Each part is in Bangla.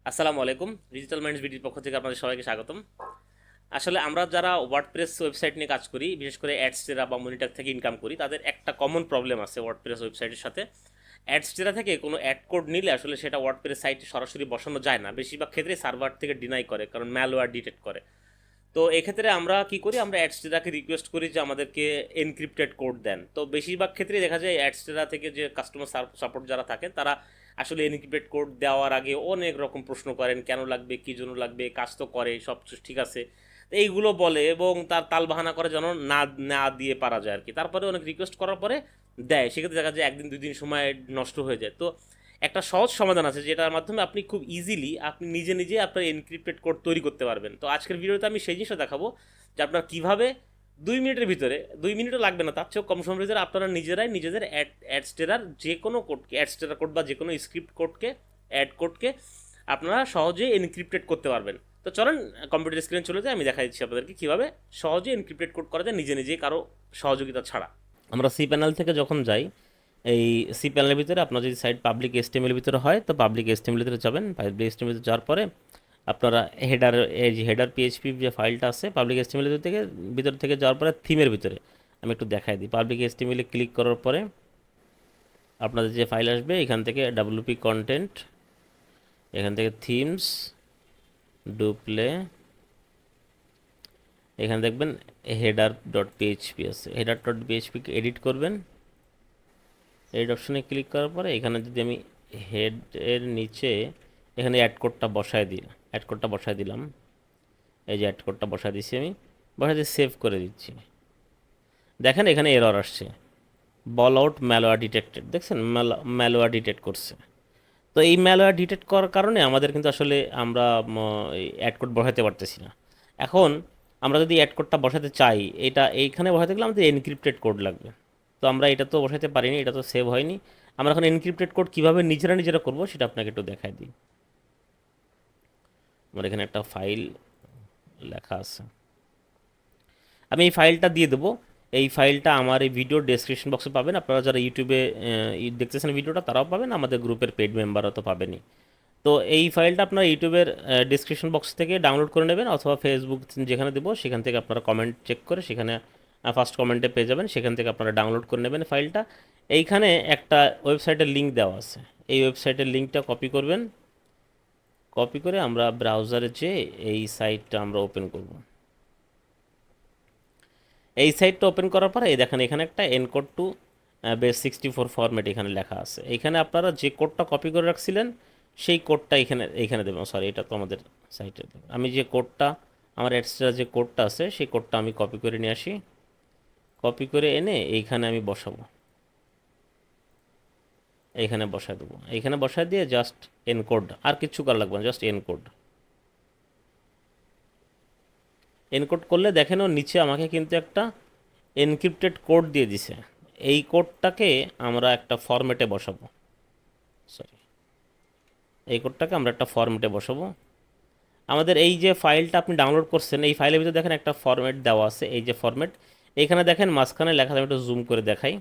আসসালামু আলাইকুম। ডিজিটাল মাইন্ডস বিডির পক্ষ থেকে আপনাদের সবাইকে স্বাগতম। আসলে আমরা যারা ওয়ার্ডপ্রেস ওয়েবসাইট নিয়ে কাজ করি, বিশেষ করে অ্যাডস্টেরা বা মনিটর থেকে ইনকাম করি, তাদের একটা কমন প্রবলেম আছে ওয়ার্ডপ্রেস ওয়েবসাইটের সাথে। অ্যাডস্টেরা থেকে কোনো অ্যাড কোড নিলে আসলে সেটা ওয়ার্ডপ্রেস সাইটে সরাসরি বসানো যায় না, বেশিরভাগ ক্ষেত্রে সার্ভার থেকে ডিনাই করে, কারণ ম্যালওয়্যার ডিটেক্ট করে। তো এক্ষেত্রে আমরা কি করি, আমরা অ্যাডস্টেরাকে রিকোয়েস্ট করি যে আমাদেরকে এনক্রিপ্টেড কোড দেন। তো বেশিরভাগ ক্ষেত্রেই দেখা যায় অ্যাডস্টেরা থেকে যে কাস্টমার সাপোর্ট যারা থাকেন, তারা আসলে এনক্রিপ্টেড কোড দেওয়ার আগে অনেক রকম প্রশ্ন করেন, কেন লাগবে, কী জন্য লাগবে, কাজ তো করে, সব কিছু ঠিক আছে, তো এইগুলো বলে এবং তার তালবাহানা করে যেন না না দিয়ে পারা যায় আর কি। তারপরে অনেক রিকোয়েস্ট করার পরে দেয়, সেক্ষেত্রে দেখা যায় একদিন দুই দিন সময় নষ্ট হয়ে যায়। তো একটা সহজ সমাধান আছে যেটার মাধ্যমে আপনি খুব ইজিলি আপনি নিজে নিজে আপনার এনক্রিপ্টেড কোড তৈরি করতে পারবেন। তো আজকের ভিডিওতে আমি সেই জিনিসটা দেখাবো যে আপনার কীভাবে 2 মিনিটের ভিতরে, 2 মিনিটও লাগবে না, তার চেয়েও কম সময়ের ভিতরে আপনারা নিজেরাই নিজেদের অ্যাডস্টেরার যে কোনো কোডকে, অ্যাডস্টেরার কোড বা যে কোনো স্ক্রিপ্ট কোডকে, অ্যাড কোডকে আপনারা সহজেই এনক্রিপ্টেড করতে পারবেন। তো চলেন কম্পিউটার স্ক্রিনে চলে যাই, আমি দেখা দিচ্ছি আপনাদেরকে কীভাবে সহজে এনক্রিপ্টেড কোড করা যায় নিজে নিজেই, কারো সহযোগিতা ছাড়া। আমরা সি প্যানেল থেকে যখন যাই, এই সি প্যানেলের ভিতরে আপনার যদি সাইট পাবলিক এসটিএমএল এর ভিতরে হয় তো পাবলিক এসটিএমএল এর ভিতরে যাবেন। পাবলিক এসটিএমএল এর ভিতরে যাওয়ার পরে আপনারা হেডার, এই যে হেডার পিএইচপি যে ফাইলটা আছে পাবলিক এসটিএমএল এর ভিতর থেকে যাওয়ার পরে থিমের ভিতরে আমি একটু দেখাই দিই। পাবলিক এসটিএমএল এ ক্লিক করার পরে আপনাদের যে ফাইল আসবে এখান থেকে ডাব্লিউপি কন্টেন্ট, এখান থেকে থিমস, ডুপ্লে, এখানে দেখবেন হেডার ডট পিএইচপি আছে, হেডার ডট পিএইচপি এডিট করবেন। এডিট অপশনে ক্লিক করার পরে এখানে যদি আমি হেড এর নিচে এখানে অ্যাড কোডটা বসায় দিলাম। এই যে অ্যাড কোডটা বসায় দিচ্ছি, আমি বসায় দিয়ে সেভ করে দিচ্ছি। দেখেন এখানে এরর আসছে, বল আউট ম্যালওয়্যার ডিটেক্টেড, দেখছেন ম্যালওয়্যার ডিটেক্ট করছে। তো এই ম্যালওয়্যার ডিটেক্ট করার কারণে আমাদের কিন্তু আসলে আমরা অ্যাড কোড বসাতে পারতেছি না। এখন আমরা যদি অ্যাড কোডটা বসাতে চাই, এটা এইখানে বসাতে গেলে আমাদের এনক্রিপ্টেড কোড লাগবে। তো আমরা এটা তো বসাতে পারিনি, এটা তো সেভ হয়নি। আমরা এখন এনক্রিপ্টেড কোড কীভাবে নিজেরা নিজেরা করবো সেটা আপনাকে একটু দেখাই দিই। আমার এখানে একটা ফাইল লেখা আছে, আমি এই ফাইলটা দিয়ে দেবো। এই ফাইলটা আমার এই ভিডিওর ডেসক্রিপশন বক্সে পাবেন। আপনারা যারা ইউটিউবে দেখতেছেন ভিডিওটা, তারাও পাবেন, আমাদের গ্রুপের পেড মেম্বারও তো পাবেনই। তো এই ফাইলটা আপনারা ইউটিউবের ডিসক্রিপশন বক্স থেকে ডাউনলোড করে নেবেন, অথবা ফেসবুক যেখানে দেবো সেখান থেকে আপনারা কমেন্ট চেক করে সেখানে ফার্স্ট কমেন্টে পেয়ে যাবেন, সেখান থেকে আপনারা ডাউনলোড করে নেবেন ফাইলটা। এইখানে একটা ওয়েবসাইটের লিঙ্ক দেওয়া আছে, এই ওয়েবসাইটের লিঙ্কটা কপি করবেন। কপি করে আমরা ব্রাউজারে যেয়ে এই সাইটটা আমরা ওপেন করব। এই সাইটটা ওপেন করার পরে এই দেখেন এখানে একটা এনকোড টু বেস 64 ফরম্যাট এখানে লেখা আছে। এইখানে আপনারা যে কোডটা কপি করে রাখছিলেন সেই কোডটা এইখানে দেবেন। সরি, এটা তো আমাদের সাইটে, আমি যে কোডটা, আমার এক্সট্রা যে কোডটা আছে সেই কোডটা আমি কপি করে নিয়ে আসি। কপি করে এনে এইখানে আমি বসাবো, এইখানে বসায় দেবো। এইখানে বসায় দিয়ে জাস্ট এনকোড, আর কিছু করা লাগবে না, জাস্ট এনকোড। এনকোড করলে দেখেন ও নিচে আমাকে কিন্তু একটা এনক্রিপ্টেড কোড দিয়ে দিছে। এই কোডটাকে আমরা একটা ফরম্যাটে বসাবো। সরি, এই কোডটাকে আমরা একটা ফরম্যাটে বসাবো। আমাদের এই যে ফাইলটা আপনি ডাউনলোড করছেন, এই ফাইলের ভিতরে দেখেন একটা ফরম্যাট দেওয়া আছে, এই যে ফরম্যাট, এখানে দেখেন মাঝখানে লেখা আছে, আমি একটু জুম করে দেখাই।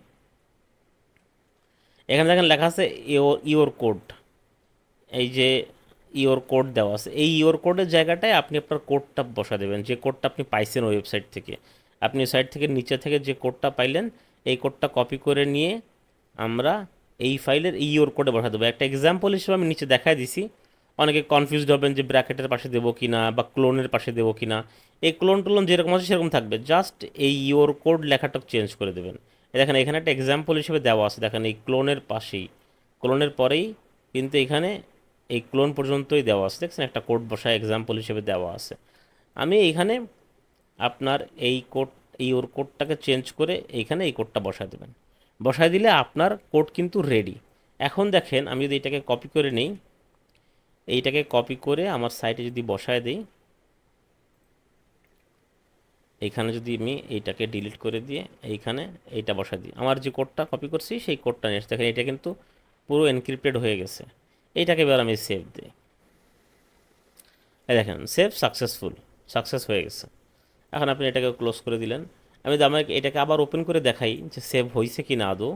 এখানে দেখেন লেখা আছে ইওর কোড, এই যে ইওর কোড দেওয়া আছে, এই ইওর কোডের জায়গাটায় আপনি আপনার কোডটা বসা দেবেন, যে কোডটা আপনি পাইছেন ওয়েবসাইট থেকে। আপনি সাইট থেকে নিচে থেকে যে কোডটা পাইলেন এই কোডটা কপি করে নিয়ে আমরা এই ফাইলের ইওর কোডে বসা দেবো। একটা এক্সাম্পল হিসেবে আমি নিচে দেখাই দিছি, অনেকে কনফিউজড হবেন যে ব্র্যাকেটের পাশে দেবো কি না বা ক্লোনের পাশে দেবো কি না। এই টোলন যেরকম আছে সেরকম থাকবে, জাস্ট এই ইওর কোড লেখাটা চেঞ্জ করে দেবেন। দেখেন এখানে একটা এক্সাম্পল হিসেবে দেওয়া আছে, দেখেন এই ক্লোনের পাশেই, ক্লোনের পরেই কিন্তু এখানে এই ক্লোন পর্যন্তই দেওয়া আছে, দেখছেন একটা কোড বসায় এক্সাম্পল হিসেবে দেওয়া আছে। আমি এইখানে আপনার এই ওর কোডটাকে চেঞ্জ করে এইখানে এই কোডটা বসায় দেবেন। বসায় দিলে আপনার কোড কিন্তু রেডি। এখন দেখেন আমি যদি এটাকে কপি করে নিই, এইটাকে কপি করে আমার সাইটে যদি বসায় দিই, এইখানে যদি আমি এইটাকে ডিলিট করে দিয়ে এইখানে এইটা বসায় দিই, আমার যে কোডটা কপি করছি সেই কোডটা নিয়ে দেখেন এটা কিন্তু পুরো এনক্রিপ্টেড হয়ে গেছে। এইটাকে এবার আমি সেভ দিই, এই দেখেন সেভ সাকসেস হয়ে গেছে। এখন আপনি এটাকে ক্লোজ করে দিলেন। আমি আমাকে এটাকে আবার ওপেন করে দেখাই যে সেভ হয়েছে কি না আদৌ।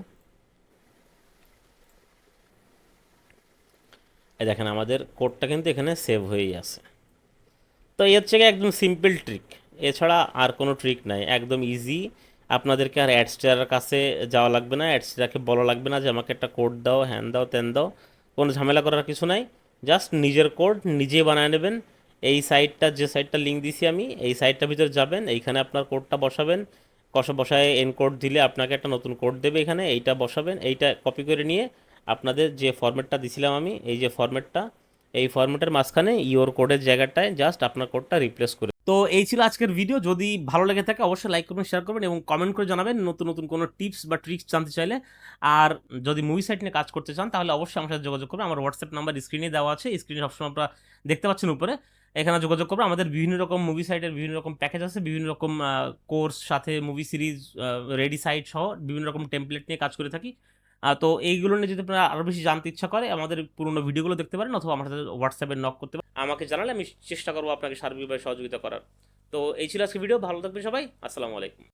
এই দেখেন আমাদের কোডটা কিন্তু এখানে সেভ হয়েই আছে। তো এই হচ্ছে গিয়ে একদম সিম্পল ট্রিক, এছাড়া আর কোনো ট্রিক নাই, একদম ইজি। আপনাদেরকে আর অ্যাডস্টারের কাছে যাওয়া লাগবে না, অ্যাডস্টারকে বলা লাগবে না যে আমাকে একটা কোড দাও, হ্যান দাও, ত্যান দাও, কোনো ঝামেলা করার কিছু নাই। জাস্ট নিজের কোড নিজে বানায় নেবেন। এই সাইটটা, যে সাইটটা লিঙ্ক দিছি আমি, এই সাইটটার ভিতরে যাবেন, এইখানে আপনার কোডটা বসাবেন, বসায় এনকোড দিলে আপনাকে একটা নতুন কোড দেবে, এখানে এইটা বসাবেন, এইটা কপি করে নিয়ে আপনাদের যে ফরম্যাটটা দিছিলাম আমি, এই যে ফরম্যাটটা, এই ফরম্যাটের মাঝখানে ইওর কোডের জায়গাটায় জাস্ট আপনার কোডটা রিপ্লেস করে। তো এই ছিল আজকের ভিডিও। যদি ভালো লেগে থাকে অবশ্যই লাইক করবেন, শেয়ার করবেন এবং কমেন্ট করে জানাবেন নতুন নতুন কোনো টিপস বা ট্রিক্স জানতে চাইলে। আর যদি মুভি সাইট নিয়ে কাজ করতে চান তাহলে অবশ্যই আমার সাথে যোগাযোগ করবেন। আমার হোয়াটসঅ্যাপ নাম্বার স্ক্রিনে দেওয়া আছে, স্ক্রিনে সবসময় আপনারা দেখতে পাচ্ছেন উপরে, এখানে যোগাযোগ করবেন। আমাদের বিভিন্ন রকম মুভি সাইটের বিভিন্ন রকম প্যাকেজ আছে, বিভিন্ন রকম কোর্স, সাথে মুভি সিরিজ, রেডি সাইট সহ বিভিন্ন রকম টেমপ্লেট নিয়ে কাজ করে থাকি। তো এইগুলো নিয়ে যদি আপনারা আরও বেশি জানতে ইচ্ছা করে আমাদের পুরোনো ভিডিওগুলো দেখতে পারেন, অথবা আমার সাথে হোয়াটসঅ্যাপে নক করতে পারেন, আমাকে জানালে আমি চেষ্টা করবো আপনাকে সার্বিকভাবে সহযোগিতা করার। তো এই ছিল আজকে ভিডিও, ভালো থাকবেন সবাই, আসসালামু আলাইকুম।